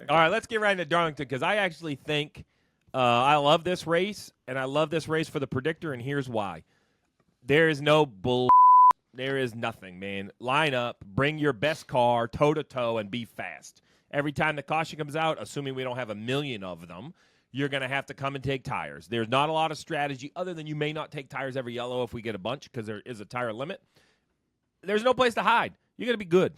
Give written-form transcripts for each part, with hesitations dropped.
All right, let's get right into Darlington because I actually think I love this race, and I love this race for the predictor, and here's why. There is no bull. There is nothing, man. Line up, bring your best car toe-to-toe, and be fast. Every time the caution comes out, assuming we don't have a million of them, you're going to have to come and take tires. There's not a lot of strategy other than you may not take tires every yellow if we get a bunch because there is a tire limit. There's no place to hide. You're going to be good.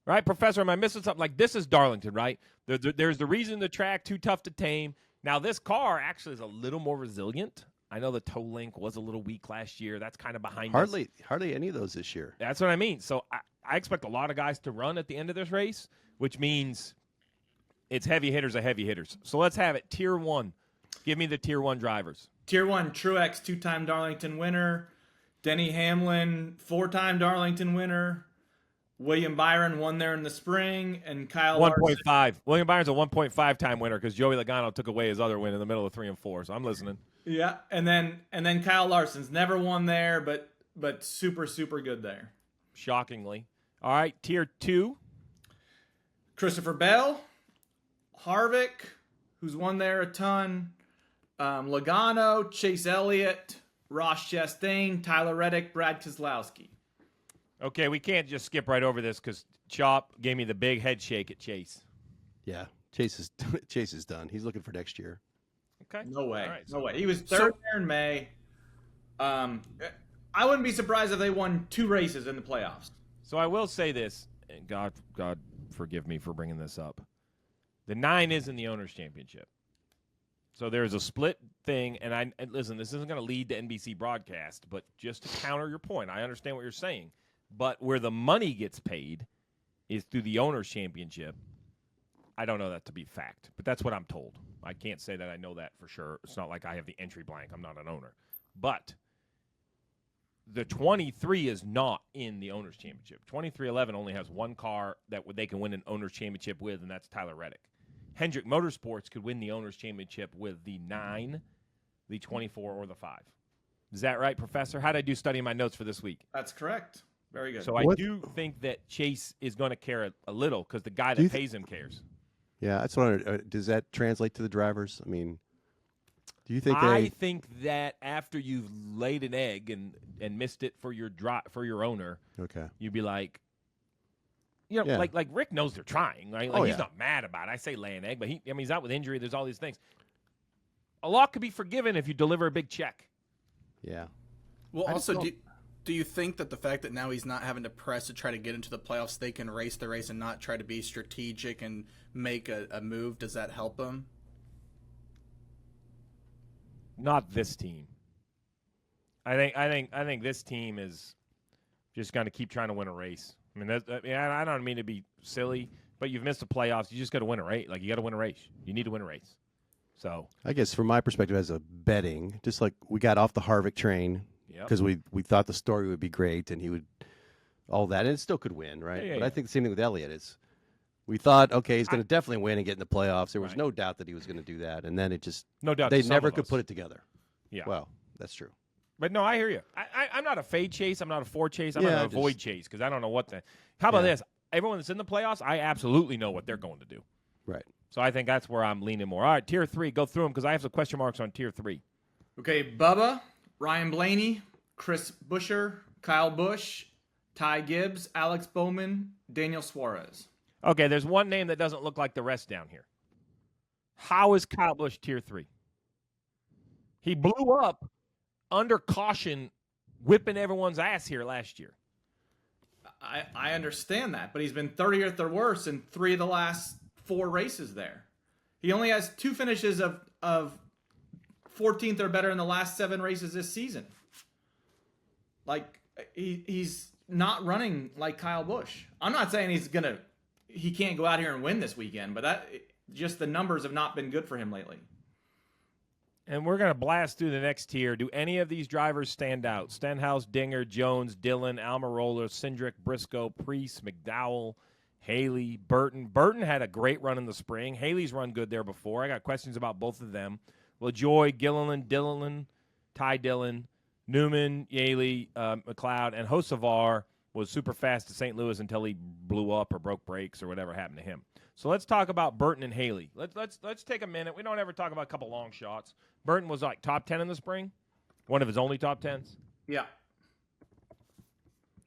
Right, Professor, am I missing something? Like, this is Darlington, right? There's the reason the track, too tough to tame. Now, this car actually is a little more resilient. I know the toe link was a little weak last year. That's kind of behind us. Hardly any of those this year. That's what I mean. So I expect a lot of guys to run at the end of this race, which means it's heavy hitters of heavy hitters. So let's have it. Tier 1. Give me the Tier 1 drivers. Tier 1, Truex, 2-time Darlington winner. Denny Hamlin, 4-time Darlington winner. William Byron won there in the spring, and Kyle 1.5. William Byron's a 1.5-time winner because Joey Logano took away his other win in the middle of 3 and 4. So I'm listening. Yeah, and then Kyle Larson's never won there, but super good there. Shockingly. All right, Tier 2. Christopher Bell, Harvick, who's won there a ton. Logano, Chase Elliott, Ross Chastain, Tyler Reddick, Brad Keselowski. Okay, we can't just skip right over this because Chop gave me the big head shake at Chase. Yeah, Chase is done. He's looking for next year. Okay. No way. Right, no way. He was third there in May. I wouldn't be surprised if they won 2 races in the playoffs. So I will say this, and God forgive me for bringing this up. The 9 is in the Owners' Championship. So there's a split thing, and listen, this isn't going to lead to NBC broadcast, but just to counter your point, I understand what you're saying. But where the money gets paid is through the Owners' Championship. I don't know that to be fact, but that's what I'm told. I can't say that I know that for sure. It's not like I have the entry blank. I'm not an owner. But the 23 is not in the Owners' Championship. 2311 only has one car that they can win an Owners' Championship with, and that's Tyler Reddick. Hendrick Motorsports could win the Owners' Championship with the 9, the 24, or the 5. Is that right, Professor? How did I do studying my notes for this week? That's correct. Very good. So I do think that Chase is going to care a little because the guy that pays him cares. Yeah, that's what. Does that translate to the drivers? I mean, do you think? I think that after you've laid an egg and missed it for your owner, okay, you'd be like, like Rick knows they're trying, right? Like he's not mad about it. I say lay an egg, but he's out with injury. There's all these things. A lot could be forgiven if you deliver a big check. Yeah. Well, also, do you think that the fact that now he's not having to press to try to get into the playoffs, they can race the race and not try to be strategic and make a move? Does that help them? Not this team. I think this team is just going to keep trying to win a race. I mean, I don't mean to be silly, but you've missed the playoffs. You just got to win a race. Like, you got to win a race. You need to win a race. So I guess from my perspective as a betting, just like we got off the Harvick train because we thought the story would be great and he would all that, and it still could win, right? But I think the same thing with Elliott is we thought, okay, he's going to definitely win and get in the playoffs. There was no doubt that he was going to do that, and then it just they never could put it together. Yeah, well, that's true. But no, I hear you. I'm not a fade Chase. I'm not a for Chase. I'm not a avoid Chase because I don't know what the. How about this? Everyone that's in the playoffs, I absolutely know what they're going to do. Right. So I think that's where I'm leaning more. All right, Tier 3, go through them because I have some question marks on Tier 3. Okay, Bubba, Ryan Blaney, Chris Buescher, Kyle Busch, Ty Gibbs, Alex Bowman, Daniel Suarez. Okay, there's one name that doesn't look like the rest down here. How is Kyle Busch Tier 3? He blew up under caution, whipping everyone's ass here last year. I understand that, but he's been 30th or worse in 3 of the last 4 races there. He only has 2 finishes of 14th or better in the last 7 races this season. Like, he's not running like Kyle Busch. I'm not saying he can't go out here and win this weekend, but just the numbers have not been good for him lately. And we're going to blast through the next tier. Do any of these drivers stand out? Stenhouse, Dinger, Jones, Dillon, Almirola, Cindric, Briscoe, Priest, McDowell, Haley, Burton. Burton had a great run in the spring. Haley's run good there before. I got questions about both of them. LaJoy, Gilliland, Dillon, Ty Dillon, Newman, Yaley, McLeod, and Hocevar was super fast to St. Louis until he blew up or broke brakes or whatever happened to him. So let's talk about Burton and Haley. Let's take a minute. We don't ever talk about a couple long shots. Burton was like top 10 in the spring, one of his only top 10s. Yeah.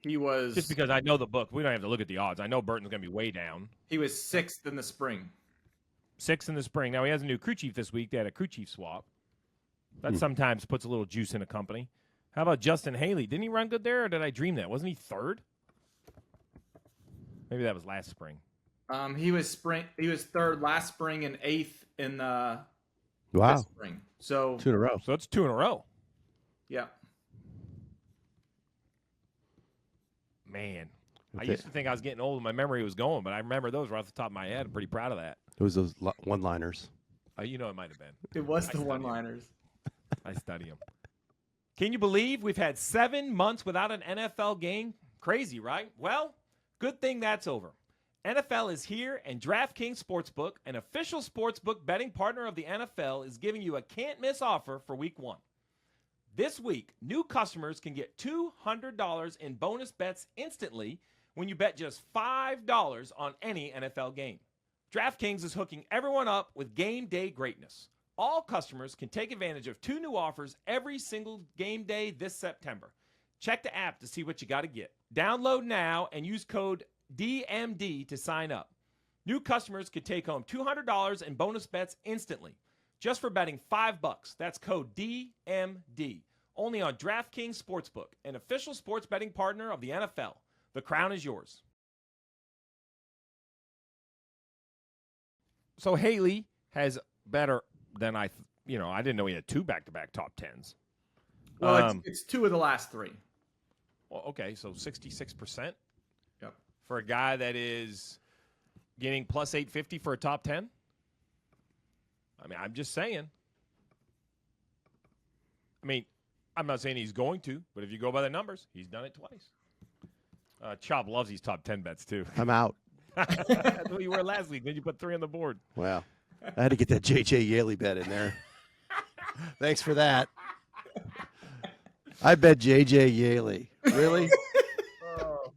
He was. Just because I know the book, we don't have to look at the odds. I know Burton's going to be way down. He was 6th in the spring. 6th in the spring. Now he has a new crew chief this week. They had a crew chief swap. That sometimes puts a little juice in a company. How about Justin Haley? Didn't he run good there, or did I dream that? Wasn't he 3rd? Maybe that was last spring. He was 3rd last spring and 8th in the this spring. So 2 in a row. So that's 2 in a row. Yeah. Man, I used to think I was getting old and my memory was going, but I remember those right off the top of my head. I'm pretty proud of that. It was those one-liners. You know it might have been. It was the one-liners. I study them. Can you believe we've had 7 months without an NFL game? Crazy, right? Well, good thing that's over. NFL is here, and DraftKings Sportsbook, an official sportsbook betting partner of the NFL, is giving you a can't-miss offer for Week 1. This week, new customers can get $200 in bonus bets instantly when you bet just $5 on any NFL game. DraftKings is hooking everyone up with game day greatness. All customers can take advantage of 2 new offers every single game day this September. Check the app to see what you got to get. Download now and use code DMD to sign up. New customers could take home $200 in bonus bets instantly just for betting $5. That's code DMD. Only on DraftKings Sportsbook, an official sports betting partner of the NFL. The crown is yours. So Haley has better than I didn't know he had 2 back-to-back top 10s. Well, it's 2 of the last 3. Well, okay, so 66%. Yep. For a guy that is getting plus 850 for a top 10? I mean, I'm just saying. I mean, I'm not saying he's going to, but if you go by the numbers, he's done it twice. Chop loves these top 10 bets, too. I'm out. That's what you were last week. Then you put 3 on the board. Wow. I had to get that J.J. Yaley bet in there. Thanks for that. I bet J.J. Yaley. Really?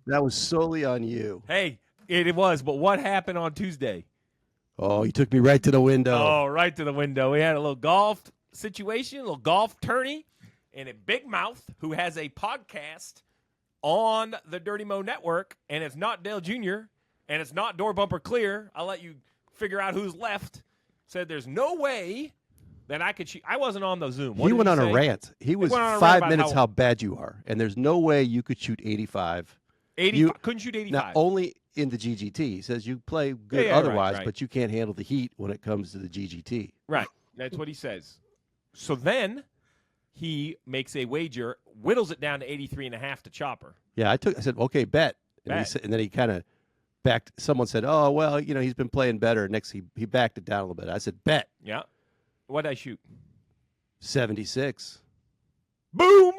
That was solely on you. Hey, it was, but what happened on Tuesday? Oh, you took me right to the window. Oh, right to the window. We had a little golf situation, a little golf tourney, and a Big Mouth who has a podcast on the Dirty Mo Network, and it's not Dale Jr., and it's not Door Bumper Clear. I'll let you figure out who's left. Said there's no way that I could shoot. I wasn't on the Zoom. He went on a rant. He was 5 minutes how bad you are, and there's no way you could shoot 85. 85. Couldn't shoot 85. Not only in the GGT. He says you play good otherwise, right. but you can't handle the heat when it comes to the GGT. Right. That's what he says. So then he makes a wager, whittles it down to 83.5 to Chopper. Yeah, I said, okay, bet. And then he kind of backed. Someone said, oh, well, he's been playing better. Next, he backed it down a little bit. I said, bet. Yeah. What did I shoot? 76. Boom!